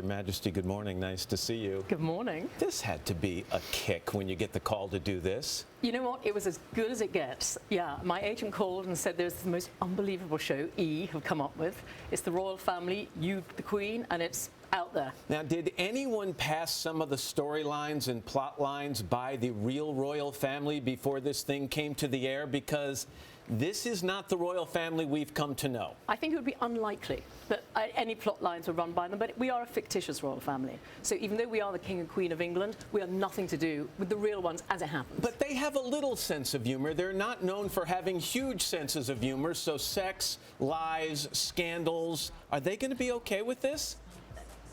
Majesty, good morning. Nice to see you. Good morning. This had to be a kick when you get the call to do this. You know what? It was as good as it gets. Yeah, my agent called and said there's the most unbelievable show E have come up with. It's the royal family, you, the Queen, and it's out there. Now, did anyone pass some of the storylines and plot lines by the real royal family before this thing came to the air? Because this is not the royal family we've come to know. I think it would be unlikely that any plot lines were run by them, but we are a fictitious royal family. So even though we are the King and Queen of England, we have nothing to do with the real ones as it happens. But they have a little sense of humor. They're not known for having huge senses of humor. So sex, lies, scandals, are they going to be okay with this?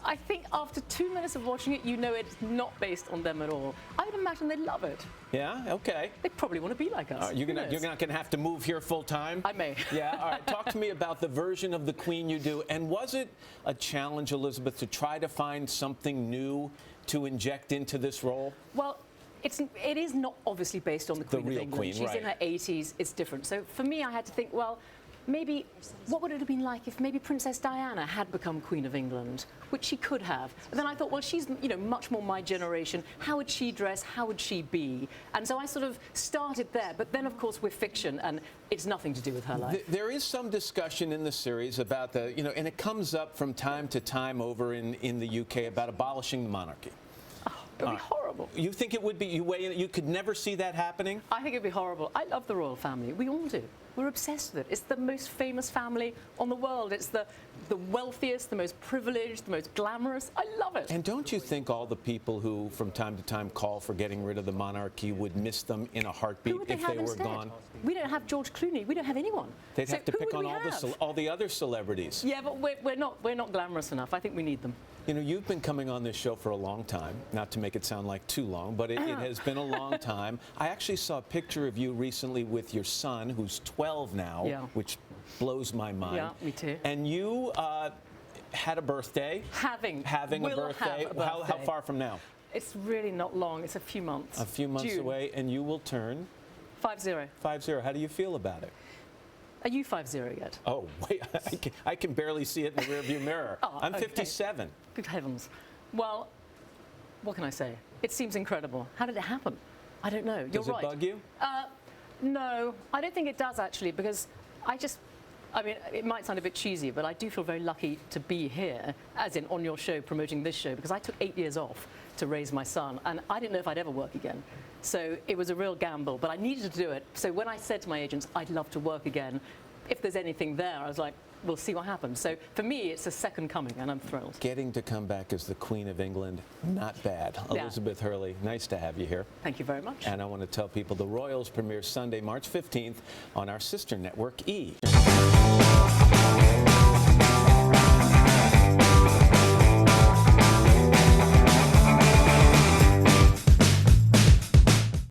I think after 2 minutes of watching it, you know it's not based on them at all. I would imagine they'd love it. Yeah, okay. They probably want to be like us. You're not going to have to move here full time? I may. Yeah, all right. Talk to me about the version of the Queen you do. And was it a challenge, Elizabeth, to try to find something new to inject into this role? Well, it is not obviously based on the Queen of England. Queen, She's right. in her 80s. It's different. So for me, I had to think, well, maybe what would it have been like if maybe Princess Diana had become Queen of England, which she could have. And then I thought, well, she's much more my generation. How would she dress? How would she be? And so I sort of started there. But then, of course, we're fiction, and it's nothing to do with her life. There is some discussion in the series about the, and it comes up from time to time over in the UK about abolishing the monarchy. Oh, it would be horrible. You think it would be? You could never see that happening? I think it'd be horrible. I love the royal family. We all do. We're obsessed with it. It's the most famous family on the world. It's the wealthiest, the most privileged, the most glamorous. I love it. And don't you think all the people who from time to time call for getting rid of the monarchy would miss them in a heartbeat if they were gone? We don't have George Clooney. We don't have anyone. They'd have to pick on all the other celebrities. Yeah, but we're not glamorous enough. I think we need them. You've been coming on this show for a long time, not to make it sound like too long, but it has been a long time. I actually saw a picture of you recently with your son, who's 12 now, which blows my mind. Yeah, me too. And you had a birthday. Having a birthday. How far from now? It's really not long. It's a few months. A few months away, and you will turn? 50. 50. How do you feel about it? Are you 50 yet? Oh, wait, I can barely see it in the rearview mirror. I'm 57. Good heavens. Well, what can I say? It seems incredible. How did it happen? I don't know. You're right. Does it bug you? No, I don't think it does, actually, because I mean, it might sound a bit cheesy, but I do feel very lucky to be here, as in on your show, promoting this show, because I took 8 years off to raise my son, and I didn't know if I'd ever work again. So it was a real gamble, but I needed to do it. So when I said to my agents, I'd love to work again, if there's anything there, I was like, we'll see what happens. So for me, it's a second coming, and I'm thrilled. Getting to come back as the Queen of England, not bad. Yeah. Elizabeth Hurley, nice to have you here. Thank you very much. And I want to tell people the Royals premiere Sunday, March 15th on our sister network, E!